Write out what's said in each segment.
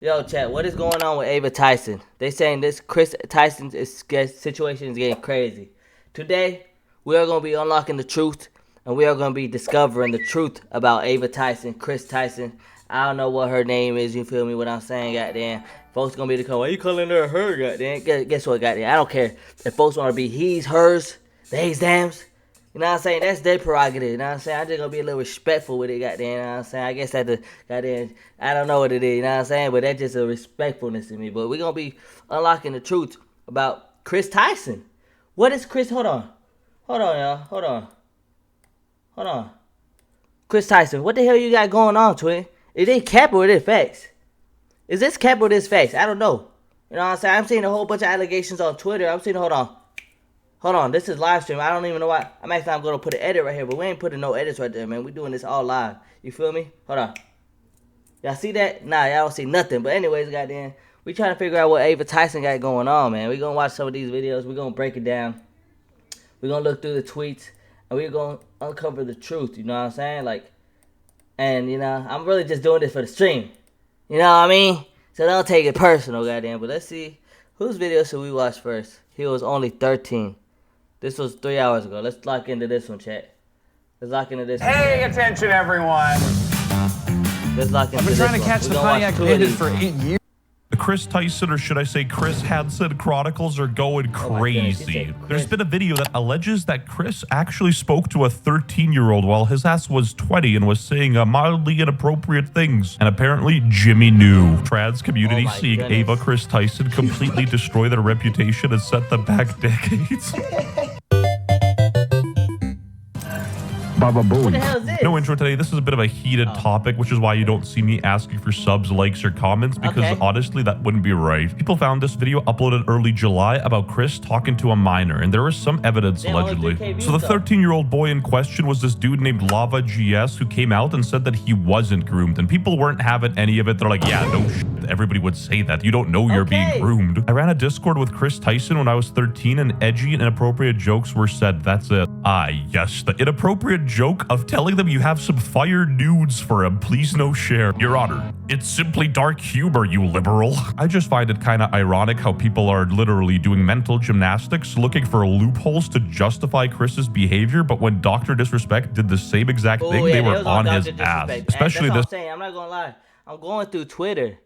Yo, chat, what is going on with Ava Tyson? They saying this Kris Tyson's situation is getting crazy. Today, we are going to be unlocking the truth, and we are going to be discovering the truth about Ava Tyson, Kris Tyson. I don't know what her name is, you feel me, what I'm saying, goddamn. Folks going to be the why you calling her her, goddamn? Guess what, goddamn? I don't care if folks want to be he's, hers, they's, them's. You know what I'm saying? That's their prerogative. You know what I'm saying? I'm just gonna be a little respectful with it, goddamn. You know what I'm saying? I guess that goddamn, I don't know what it is, you know what I'm saying? But that's just a respectfulness to me. But we're gonna be unlocking the truth about Kris Tyson. What is Kris? Hold on. Hold on, y'all. Hold on. Hold on. Kris Tyson, what the hell you got going on, twin? Is it cap or is it facts? Is this cap or is this facts? I don't know. You know what I'm saying? I'm seeing a whole bunch of allegations on Twitter. I'm seeing, Hold on, this is live stream. I don't even know why. I'm going to put an edit right here, but we ain't putting no edits right there, man. We doing this all live. You feel me? Hold on. Y'all see that? Nah, y'all don't see nothing. But anyways, goddamn, we trying to figure out what Ava Tyson got going on, man. We going to watch some of these videos. We going to break it down. We going to look through the tweets, and we going to uncover the truth. You know what I'm saying? Like, and, you know, I'm really just doing this for the stream. You know what I mean? So don't take it personal, goddamn. But let's see. Whose video should we watch first? He was only 13. This was 3 hours ago. Let's lock into this one, chat. Let's lock into this one. Hey, attention, everyone. Let's lock into this one. I've been trying to catch the Pontiac Bandit for 8 years. The Kris Tyson, or should I say Kris Hansen chronicles, are going crazy. There's been a video that alleges that Kris actually spoke to a 13-year-old while his ass was 20 and was saying mildly inappropriate things. And apparently Jimmy knew. Trans community seeing Ava Kris Tyson completely destroy their reputation and set them back decades. What the hell is this? No intro today. This is a bit of a heated topic, which is why you don't see me asking for subs, likes, or comments, because honestly, that wouldn't be right. People found this video uploaded early July about Kris talking to a minor, and there was some evidence allegedly. So the 13-year-old boy in question was this dude named Lava GS, who came out and said that he wasn't groomed, and people weren't having any of it. They're like, yeah, no shit. Everybody would say that. You don't know you're being groomed. I ran a Discord with Kris Tyson when I was 13, and edgy and inappropriate jokes were said. That's it. Ah, yes, the inappropriate joke of telling them you have some fire nudes for him. Please no share. Your Honor, it's simply dark humor, you liberal. I just find it kind of ironic how people are literally doing mental gymnastics looking for loopholes to justify Kris's behavior, but when Dr. Disrespect did the same exact thing, they were on his ass. Especially this. I'm saying. I'm not gonna lie. I'm going through Twitter.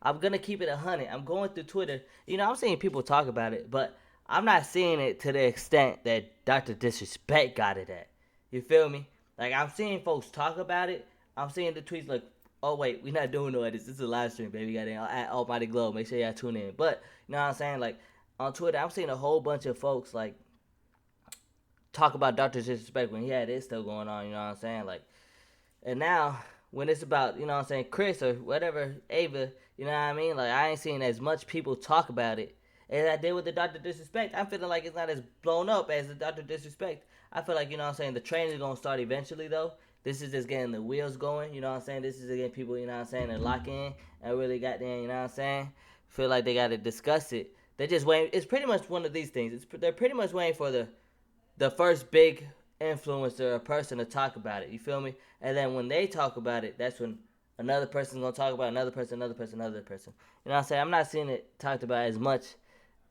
I'm gonna keep it 100. I'm going through Twitter. You know, I'm seeing people talk about it, but I'm not seeing it to the extent that Dr. Disrespect got it at. You feel me? Like, I'm seeing folks talk about it. I'm seeing the tweets like, oh, wait, we're not doing no edits. This is a live stream, baby. You got at Almighty Globe. Make sure y'all tune in. But, you know what I'm saying? Like, on Twitter, I'm seeing a whole bunch of folks, like, talk about Dr. Disrespect when he had this stuff going on. You know what I'm saying? Like, and now, when it's about, you know what I'm saying, Kris or whatever, Ava, you know what I mean? Like, I ain't seeing as much people talk about it as I did with the Dr. Disrespect. I'm feeling like it's not as blown up as the Dr. Disrespect. I feel like, you know what I'm saying, the train is going to start eventually, though. This is just getting the wheels going, you know what I'm saying? This is getting people, you know what I'm saying, to lock in and really got there, you know what I'm saying? Feel like they got to discuss it. They're just waiting. It's pretty much one of these things. They're pretty much waiting for the first big influencer or person to talk about it, you feel me? And then when they talk about it, that's when another person's going to talk about another person, another person, another person. You know what I'm saying? I'm not seeing it talked about as much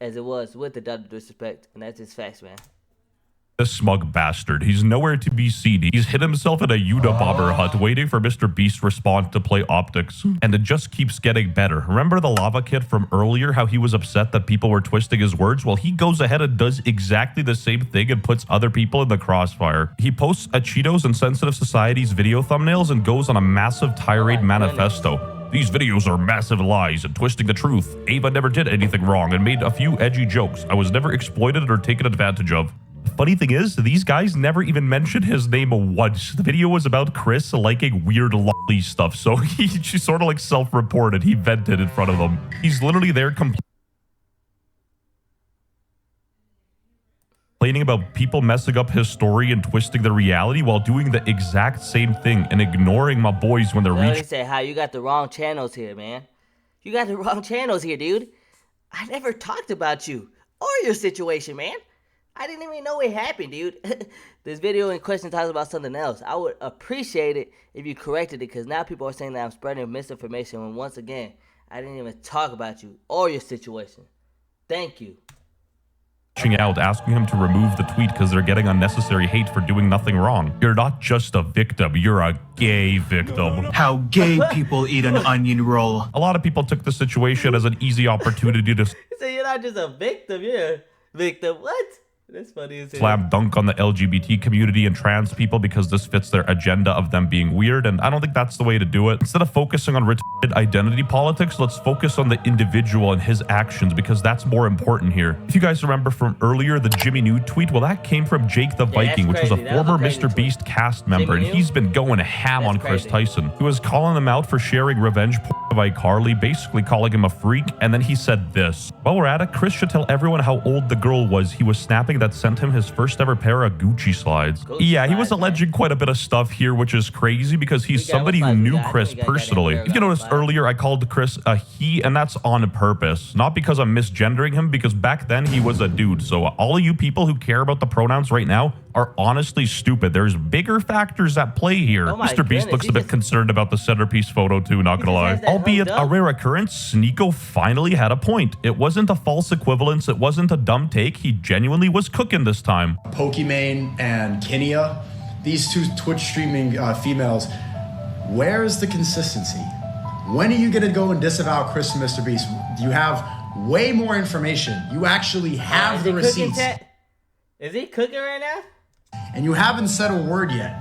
as it was with the Dr. Disrespect, and that's just facts, man. This smug bastard. He's nowhere to be seen. He's hid himself in a Unabomber hut waiting for MrBeast's response to play optics. And it just keeps getting better. Remember the lava kid from earlier, how he was upset that people were twisting his words? Well, he goes ahead and does exactly the same thing and puts other people in the crossfire. He posts a Cheetos and Sensitive Society's video thumbnails and goes on a massive tirade manifesto. These videos are massive lies and twisting the truth. Ava never did anything wrong and made a few edgy jokes. I was never exploited or taken advantage of. The funny thing is, these guys never even mentioned his name once. The video was about Kris liking weird lolly stuff, so he sort of like self-reported. He vented in front of them. He's literally there complaining about people messing up his story and twisting the reality while doing the exact same thing and ignoring my boys when they're reaching. He said, "How you got the wrong channels here, man? You got the wrong channels here, dude. I never talked about you or your situation, man. I didn't even know it happened, dude." This video in question talks about something else. I would appreciate it if you corrected it, because now people are saying that I'm spreading misinformation when, once again, I didn't even talk about you or your situation. Thank you. Out, asking him to remove the tweet because they're getting unnecessary hate for doing nothing wrong. You're not just a victim, you're a gay victim. How gay people eat an onion roll. A lot of people took the situation as an easy opportunity to So you're not just a victim, you're a victim. What? That's funny as hell. slam dunk on the LGBT community and trans people because this fits their agenda of them being weird, and I don't think that's the way to do it. Instead of focusing on retarded identity politics, let's focus on the individual and his actions because that's more important here. If you guys remember from earlier, the Jimmy New tweet, well, that came from Jake the Viking, which was a former MrBeast cast member, and he's been going ham on Kris Tyson. He was calling him out for sharing revenge porn of iCarly, basically calling him a freak, and then he said this. While we're at it, Kris should tell everyone how old the girl was he was snapping that sent him his first ever pair of Gucci slides. Yeah, he was alleging quite a bit of stuff here, which is crazy because he's somebody who knew Kris personally. If you noticed earlier, I called Kris a he, and that's on purpose. Not because I'm misgendering him, because back then he was a dude. So all of you people who care about the pronouns right now are honestly stupid. There's bigger factors at play here. MrBeast looks a bit concerned about the centerpiece photo too, not gonna lie. Albeit a rare occurrence, Sneeko finally had a point. It wasn't a false equivalence, it wasn't a dumb take, he genuinely was cooking this time. Pokimane and Kenya, these two Twitch streaming females, where's the consistency? When are you gonna go and disavow Kris and MrBeast? You have way more information. You actually have the receipts. Is he cooking right now? And you haven't said a word yet.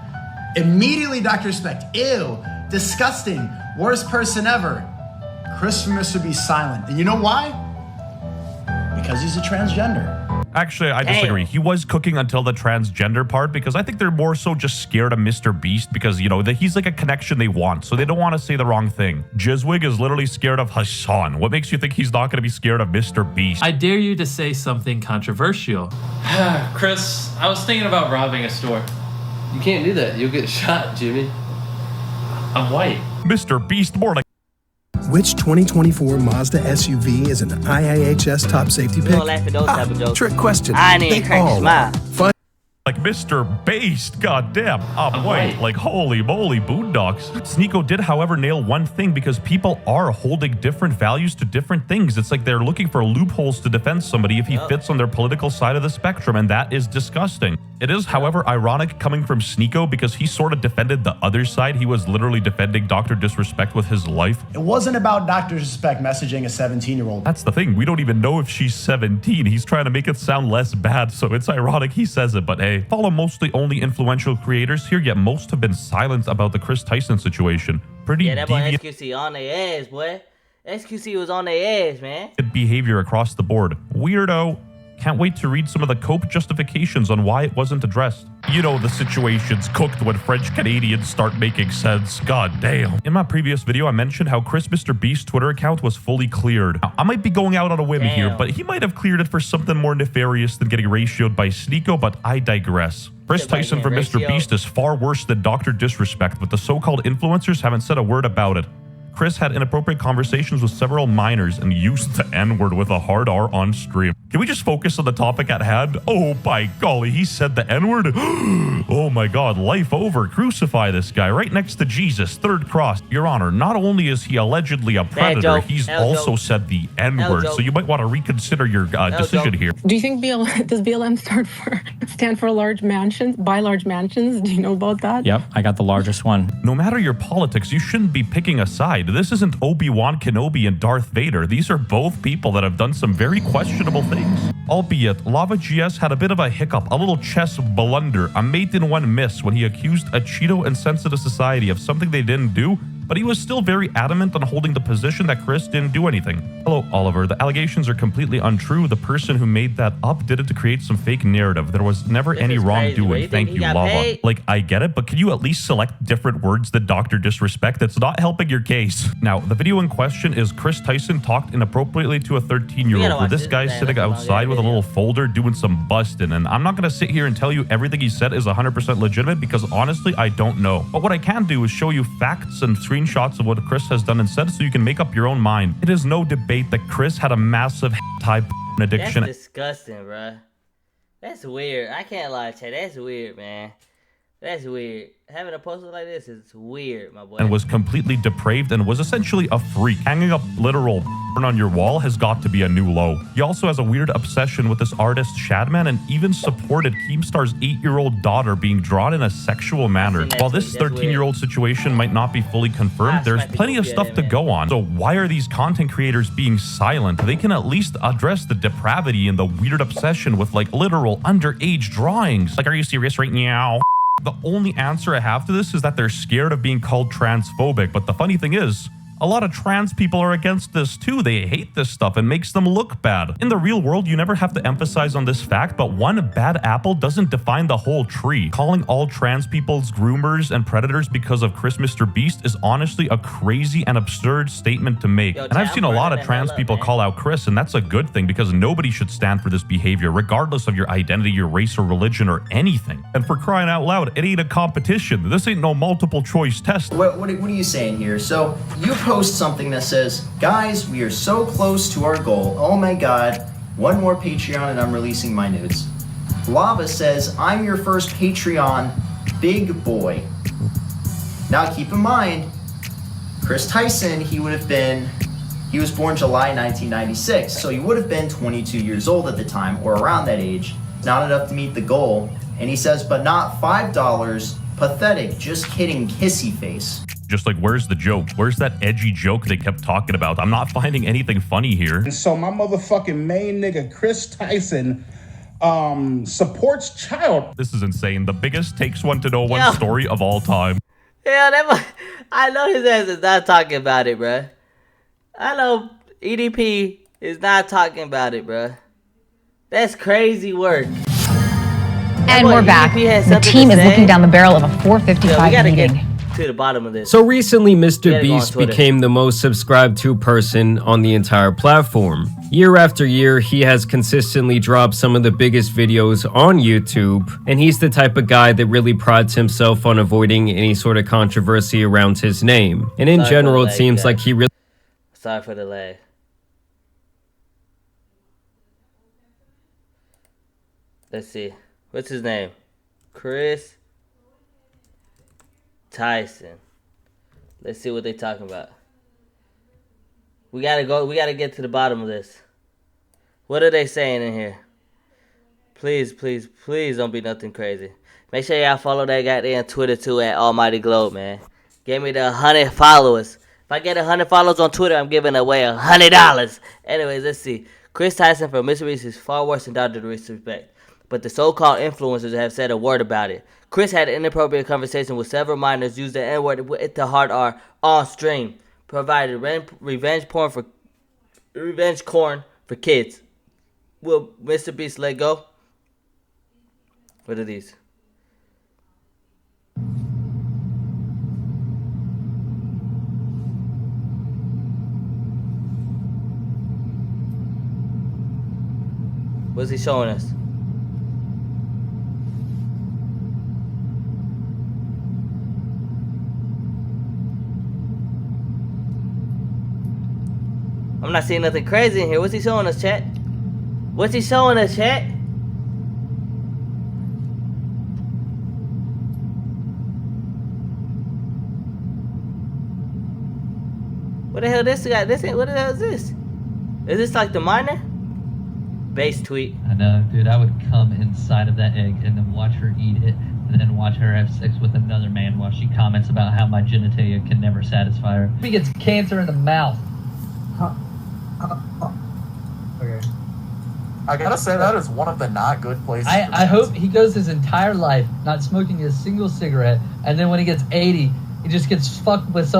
Immediately, Dr. Respect, ew, disgusting, worst person ever. Kris from MrBeast silent. And you know why? Because he's a transgender. Actually, I disagree. He was cooking until the transgender part because I think they're more so just scared of MrBeast because, you know, he's like a connection they want, so they don't want to say the wrong thing. Jizwig is literally scared of Hassan. What makes you think he's not going to be scared of MrBeast? I dare you to say something controversial. Kris, I was thinking about robbing a store. You can't do that. You'll get shot, Jimmy. I'm white. MrBeast, more like... Which 2024 Mazda SUV is an IIHS top safety pick? Laugh at those type of jokes. Trick question. I need to crack a smile. Fun. Like MrBeast, goddamn, I'm white, like holy moly, boondocks. Sneeko did, however, nail one thing because people are holding different values to different things. It's like they're looking for loopholes to defend somebody if he fits on their political side of the spectrum, and that is disgusting. It is, however, ironic coming from Sneeko because he sort of defended the other side. He was literally defending Dr. Disrespect with his life. It wasn't about Dr. Disrespect messaging a 17-year-old. That's the thing. We don't even know if she's 17. He's trying to make it sound less bad, so it's ironic he says it, but hey. Follow mostly only influential creators here, yet most have been silent about the Kris Tyson situation. Pretty that boy XQC on their ass, boy. XQC was on their ass, man. Behavior across the board. Weirdo. Can't wait to read some of the cope justifications on why it wasn't addressed. You know the situation's cooked when French Canadians start making sense. God damn. In my previous video, I mentioned how Kris MrBeast's Twitter account was fully cleared. Now, I might be going out on a whim here, but he might have cleared it for something more nefarious than getting ratioed by Sneeko, but I digress. Kris Tyson from MrBeast is far worse than Dr. Disrespect, but the so-called influencers haven't said a word about it. Kris had inappropriate conversations with several minors and used the N-word with a hard R on stream. Can we just focus on the topic at hand? Oh, by golly, he said the N-word? Oh my God, life over. Crucify this guy right next to Jesus, third cross. Your Honor, not only is he allegedly a predator, he's also said the N-word, so you might want to reconsider your decision here. Do you think does BLM stand for large mansions, buy large mansions? Do you know about that? Yep, I got the largest one. No matter your politics, you shouldn't be picking a side. This isn't Obi-Wan Kenobi and Darth Vader. These are both people that have done some very questionable things. Albeit, Lava GS had a bit of a hiccup, a little chess blunder, a mate-in-one miss when he accused a Cheeto insensitive society of something they didn't do, but he was still very adamant on holding the position that Kris didn't do anything. Hello, Oliver. The allegations are completely untrue. The person who made that up did it to create some fake narrative. There was never any wrongdoing. Thank you, Lava. Like, I get it, but can you at least select different words than Dr. Disrespect? That's not helping your case. Now, the video in question is Kris Tyson talked inappropriately to a 13-year-old, where this guy's sitting outside with a little folder doing some busting, and I'm not going to sit here and tell you everything he said is 100% legitimate because honestly, I don't know. But what I can do is show you facts and screenshots of what Kris has done and said so you can make up your own mind. It is no debate that Kris had a massive type addiction. That's disgusting, bruh. That's weird. I can't lie, Chad. That's weird, man. That's weird. Having a poster like this is weird, my boy. And was completely depraved and was essentially a freak. Hanging up literal on your wall has got to be a new low. He also has a weird obsession with this artist Shadman and even supported Keemstar's 8-year-old daughter being drawn in a sexual manner. While this 13-year-old situation might not be fully confirmed, there's plenty of stuff to go on. So why are these content creators being silent? They can at least address the depravity and the weird obsession with like literal underage drawings. Like, are you serious right now? The only answer I have to this is that they're scared of being called transphobic, but the funny thing is, a lot of trans people are against this too. They hate this stuff and makes them look bad. In the real world, you never have to emphasize on this fact, but one bad apple doesn't define the whole tree. Calling all trans people's groomers and predators because of Kris MrBeast is honestly a crazy and absurd statement to make. And I've seen a lot of trans people call out Kris, and that's a good thing because nobody should stand for this behavior, regardless of your identity, your race, or religion, or anything. And for crying out loud, it ain't a competition. This ain't no multiple choice test. What are you saying here? So you post something that says, guys, we are so close to our goal. Oh my god, one more Patreon and I'm releasing my nudes. Lava says, I'm your first Patreon, big boy. Now keep in mind, Kris Tyson, he was born July 1996, so he would have been 22 years old at the time, or around that age. Not enough to meet the goal. And he says, but not $5, pathetic, just kidding, kissy face. Just like, where's the joke? Where's that edgy joke they kept talking about? I'm not finding anything funny here. And so my motherfucking main nigga, Kris Tyson, supports child. This is insane. The biggest takes one to know one story of all time. Yeah, I know his ass is not talking about it, bruh. I know EDP is not talking about it, bruh. That's crazy work. And we're back. The team is looking down the barrel of a 455 meeting. To the bottom of this. So recently, MrBeast became the most subscribed to person on the entire platform. Year after year, he has consistently dropped some of the biggest videos on YouTube, and he's the type of guy that really prides himself on avoiding any sort of controversy around his name. And in general, it seems like he really... Sorry for the lag. Let's see. What's his name? Kris Tyson. Let's see what they talking about. We gotta get to the bottom of this. What are they saying in here? Please, please, please don't be nothing crazy. Make sure y'all follow that goddamn Twitter too at Almighty Globe, man. Give me the 100 followers. If I get 100 followers on Twitter, I'm giving away $100. Anyways, let's see. Kris Tyson from MrBeast is far worse than Dr. Disrespect, but the so-called influencers have said a word about it. Kris had an inappropriate conversation with several minors, used the N-word with the hard R on stream, provided revenge corn for kids. Will MrBeast let go? What are these? What's he showing us? I'm not seeing nothing crazy in here. What's he showing us, chat? What's he showing us, chat? What the hell this guy? What the hell is this? Is this like the miner? Base tweet. I know, dude. I would come inside of that egg and then watch her eat it, and then watch her have sex with another man while she comments about how my genitalia can never satisfy her. He gets cancer in the mouth. Okay. I gotta say that is one of the not good places. I hope he goes his entire life not smoking a single cigarette, and then when he gets 80, he just gets fucked with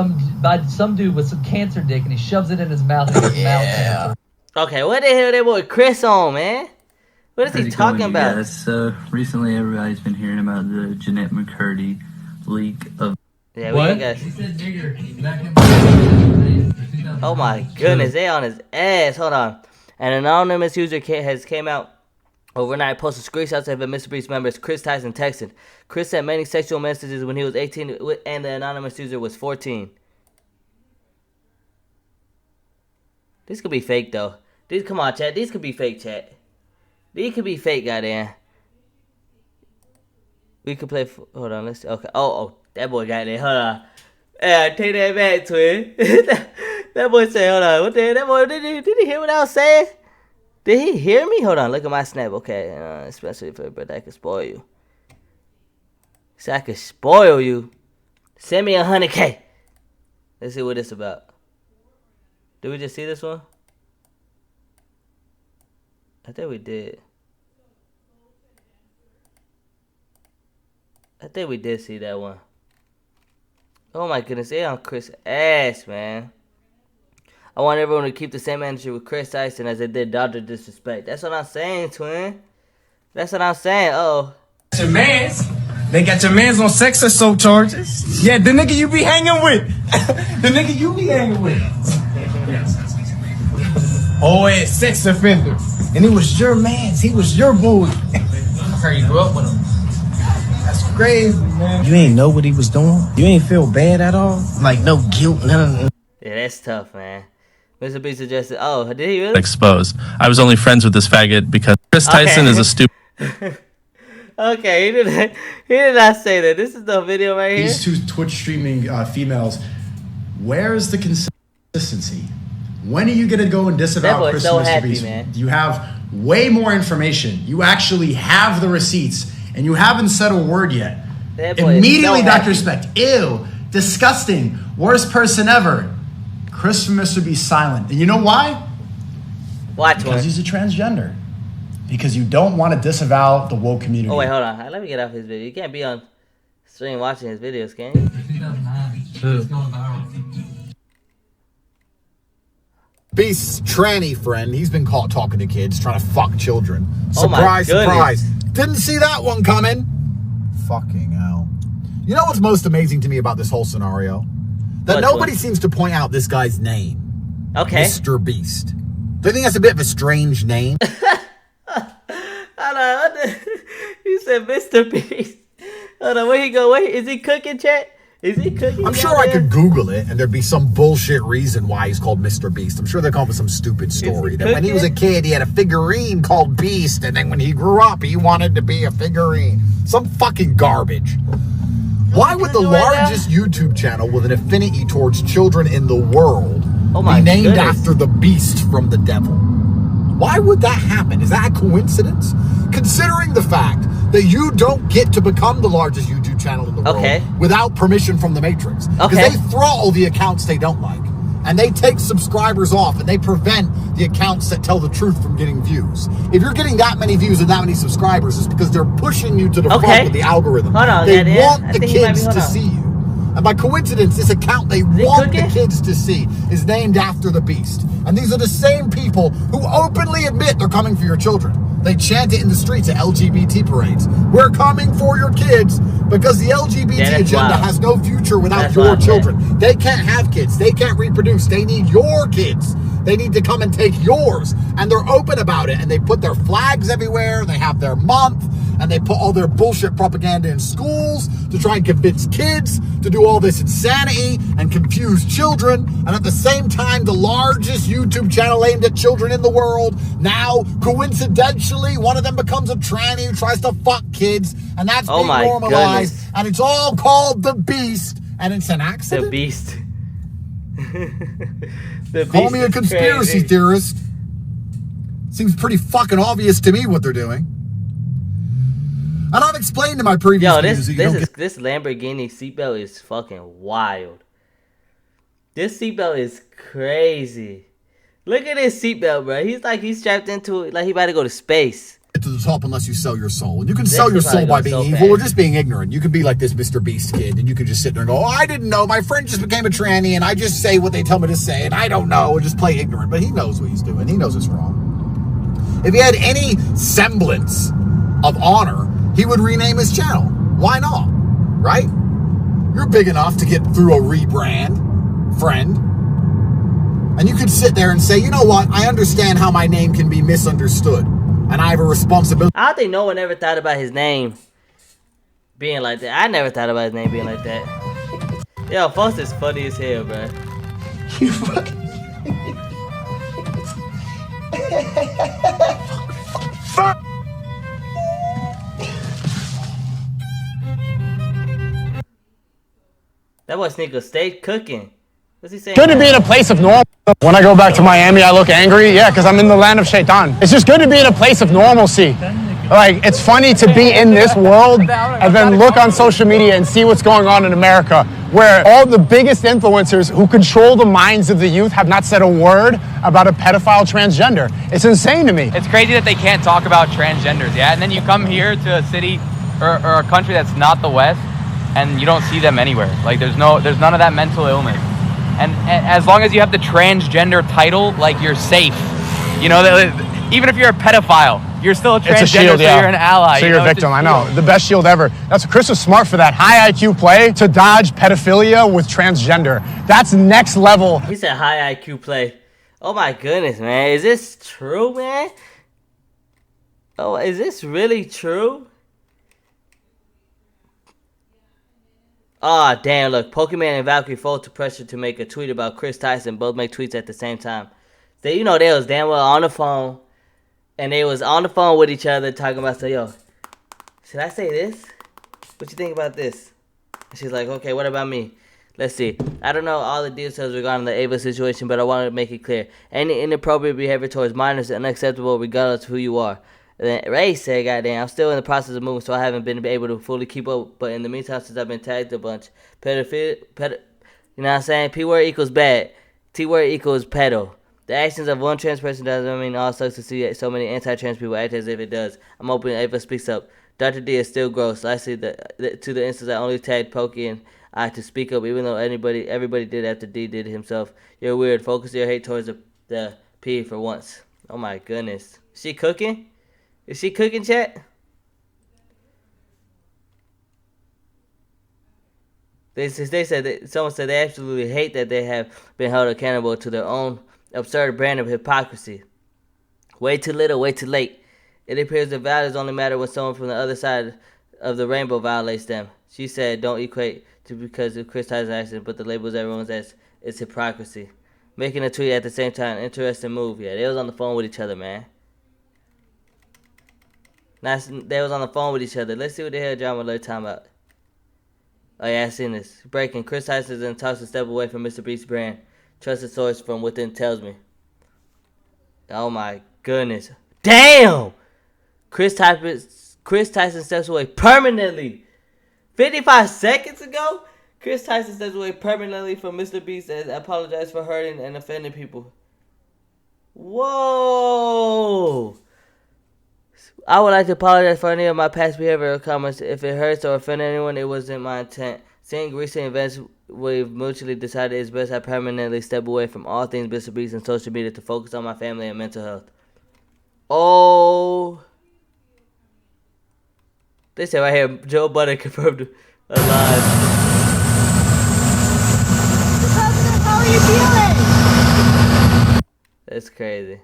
by some dude with some cancer dick, and he shoves it in his mouth and gets mouth cancer. Okay, what the hell that boy Kris on, man? What is he talking about? Guys? So recently, everybody's been hearing about the Jeanette McCurdy leak of. Yeah, we ain't got. Oh my goodness, they on his ass. Hold on. An anonymous user came out overnight, posted screenshots of a MrBeast member, Kris Tyson texting. Kris sent many sexual messages when he was 18, and the anonymous user was 14. This could be fake though. Come on, chat. These could be fake, chat. These could be fake, goddamn. We could play. Hold on, let's see. Okay. Oh, that boy got it. Hold on. Yeah, take that back, twin. That boy said, hold on. What the hell? That boy, did he hear what I was saying? Did he hear me? Hold on, look at my snap. Okay, especially for but I can spoil you. So I can spoil you. Send me 100K. Let's see what this about. Did we just see this one? I think we did. I think we did see that one. Oh my goodness, they on Kris' ass, man. I want everyone to keep the same energy with Kris Tyson as they did Dr. Disrespect. That's what I'm saying, twin. That's what I'm saying. Oh. Your mans. They got your mans on sex assault charges. Yeah, the nigga you be hanging with. The nigga you be hanging with. Oh, ass sex offender. And it was your mans. He was your boy. I heard you grew up with him. That's crazy, man. You ain't know what he was doing? You ain't feel bad at all? Like, no guilt, none. Yeah, that's tough, man. MrBeast suggested, oh, did he really? Exposed. I was only friends with this faggot because Kris Tyson is a stupid. Okay, he did not say that. This is the video right here. These two Twitch streaming females, where's the consistency? When are you going to go and disavow Kris and MrBeast? Man. You have way more information. You actually have the receipts, and you haven't said a word yet. Immediately, Dr. Respect. Ew. Disgusting. Worst person ever. Kris from MrBeast silent. And you know why? Because he's a transgender. Because you don't want to disavow the woke community. Oh, wait, hold on. Let me get off his video. You can't be on stream watching his videos, can you? Beast's tranny friend, he's been caught talking to kids, trying to fuck children. Surprise, surprise. Didn't see that one coming. Fucking hell. You know what's most amazing to me about this whole scenario? That nobody seems to point out this guy's name. Okay. MrBeast. Do you think that's a bit of a strange name? Hold on. He said MrBeast. Hold on, where he go? Wait, is he cooking, chat? Is he cooking? I'm sure I could Google it and there'd be some bullshit reason why he's called MrBeast. I'm sure they're calling some stupid story. That when he was a kid, he had a figurine called Beast, and then when he grew up, he wanted to be a figurine. Some fucking garbage. Why would the largest YouTube channel with an affinity towards children in the world be named after the beast from the devil? Why would that happen? Is that a coincidence? Considering the fact that you don't get to become the largest YouTube channel in the world without permission from the Matrix. Because they throttle the accounts they don't like. And they take subscribers off and they prevent the accounts that tell the truth from getting views. If you're getting that many views and that many subscribers, it's because they're pushing you to the front with the algorithm. They want the kids to see you. And by coincidence, this account they want the kids to see is named after the beast. And these are the same people who openly admit they're coming for your children. They chant it in the streets at LGBT parades. We're coming for your kids because the LGBT agenda has no future without your children. They can't have kids. They can't reproduce. They need your kids. They need to come and take yours. And they're open about it. And they put their flags everywhere. They have their month. And they put all their bullshit propaganda in schools to try and convince kids to do all this insanity and confuse children. And at the same time, the largest YouTube channel aimed at children in the world, now, coincidentally, one of them becomes a tranny who tries to fuck kids. And that's being normalized. Goodness. And it's all called The Beast. And it's an accident. The Beast. Call me a conspiracy theorist. Seems pretty fucking obvious to me what they're doing. And I've explained in my previous videos. This Lamborghini seatbelt is fucking wild. This seatbelt is crazy. Look at this seatbelt, bro. He's strapped into it like he about to go to space. Get to the top unless you sell your soul. And you can sell your soul by being evil or just being ignorant. You can be like this MrBeast kid and you can just sit there and go, oh, I didn't know. My friend just became a tranny and I just say what they tell me to say and I don't know and just play ignorant. But he knows what he's doing. He knows it's wrong. If he had any semblance of honor, he would rename his channel. Why not? Right? You're big enough to get through a rebrand, friend. And you could sit there and say, you know what? I understand how my name can be misunderstood. And I have a responsibility. I don't think no one ever thought about his name being like that. I never thought about his name being like that. Yo, Foss is funny as hell, bro. You fucking... That boy Sneaker stayed cooking. What's he saying? Good to be in a place of normal. When I go back to Miami, I look angry. Yeah, because I'm in the land of Shaitan. It's just good to be in a place of normalcy. Like, it's funny to be in this world and then look on social media and see what's going on in America, where all the biggest influencers who control the minds of the youth have not said a word about a pedophile transgender. It's insane to me. It's crazy that they can't talk about transgenders, yeah? And then you come here to a city or a country that's not the West, and you don't see them anywhere. Like, there's none of that mental illness. And as long as you have the transgender title, like, you're safe. You know, even if you're a pedophile, you're still a transgender, shield, so you're an ally. So you're a victim, I know. The best shield ever. Kris was smart for that high IQ play to dodge pedophilia with transgender. That's next level. He said high IQ play. Oh my goodness, man. Is this true, man? Oh, is this really true? Oh, damn, look. Pokemon and Valkyrie fold to pressure to make a tweet about Kris Tyson. Both make tweets at the same time. So, you know, they was damn well on the phone. And they was on the phone with each other talking about, so, yo, should I say this? What you think about this? And she's like, okay, what about me? Let's see. I don't know all the details regarding the Ava situation, but I wanted to make it clear. Any inappropriate behavior towards minors is unacceptable regardless of who you are. And then Ray said, goddamn, I'm still in the process of moving, so I haven't been able to fully keep up. But in the meantime, since I've been tagged a bunch, you know what I'm saying? P-word equals bad. T-word equals pedo. The actions of one trans person doesn't mean all sucks to see so many anti-trans people act as if it does. I'm hoping Ava speaks up. Dr. D is still gross. Lastly, to the instance I only tagged Pokey and I to speak up, even though everybody did after D did it himself. You're weird. Focus your hate towards the P for once. Oh my goodness. Is she cooking? Is she cooking, chat? Someone said they absolutely hate that they have been held accountable to their own absurd brand of hypocrisy. Way too little, way too late. It appears the values only matter when someone from the other side of the rainbow violates them. She said, don't equate to because of Kris Tyson's actions, but the labels everyone's as it's hypocrisy. Making a tweet at the same time, interesting move. Yeah, they was on the phone with each other, man. They was on the phone with each other. Let's see what the hell drama they're talking about. Oh yeah, I seen this. Breaking. Kris Tyson is in talks to step away from MrBeast brand. Trusted source from within tells me. Oh my goodness. Damn! Kris Tyson steps away permanently. 55 seconds ago? Kris Tyson steps away permanently from MrBeast and apologized for hurting and offending people. Whoa! I would like to apologize for any of my past behavior or comments. If it hurts or offended anyone, it wasn't my intent. Seeing recent events, we've mutually decided it's best I permanently step away from all things MrBeast and social media to focus on my family and mental health. Oh. They said right here, Joe Budden confirmed alive. How are you feeling? That's crazy.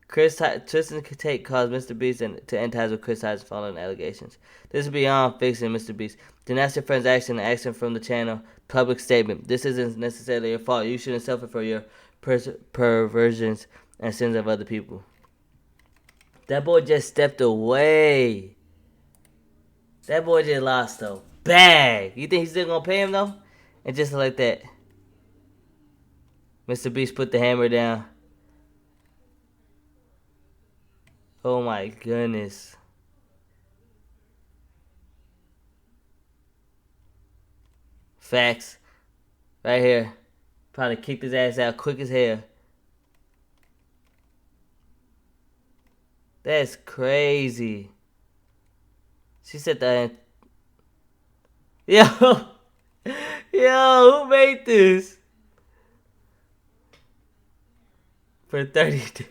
Tristan Tate caused MrBeast to end ties with Kris Tyson following allegations. This is beyond fixing MrBeast. Denounce your friend's action and action from the channel. Public statement. This isn't necessarily your fault. You shouldn't suffer for your perversions and sins of other people. That boy just stepped away. That boy just lost a bag. You think he's still gonna pay him though? And just like that, MrBeast put the hammer down. Oh my goodness. Facts. Right here. Probably kicked his ass out quick as hell. That's crazy. She said that. Yo. Yo, who made this? For 30 days.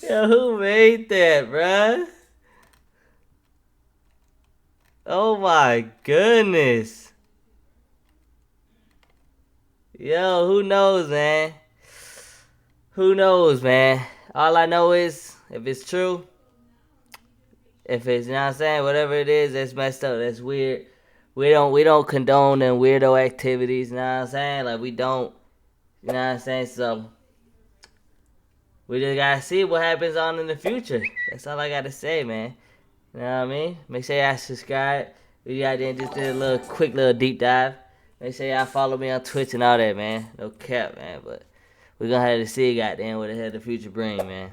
Yo, who made that, bruh? Oh my goodness. Yo, who knows, man? Who knows, man? All I know is, if it's true, if it's, you know what I'm saying, whatever it is, that's messed up, that's weird. We don't condone them weirdo activities, you know what I'm saying? Like, we don't, you know what I'm saying? So, we just gotta see what happens on in the future. That's all I gotta say, man. You know what I mean? Make sure y'all subscribe. We got there and just did a little quick little deep dive. They say y'all follow me on Twitch and all that, man. No cap, man. But we're gonna have to see, goddamn, what the hell the future bring, man.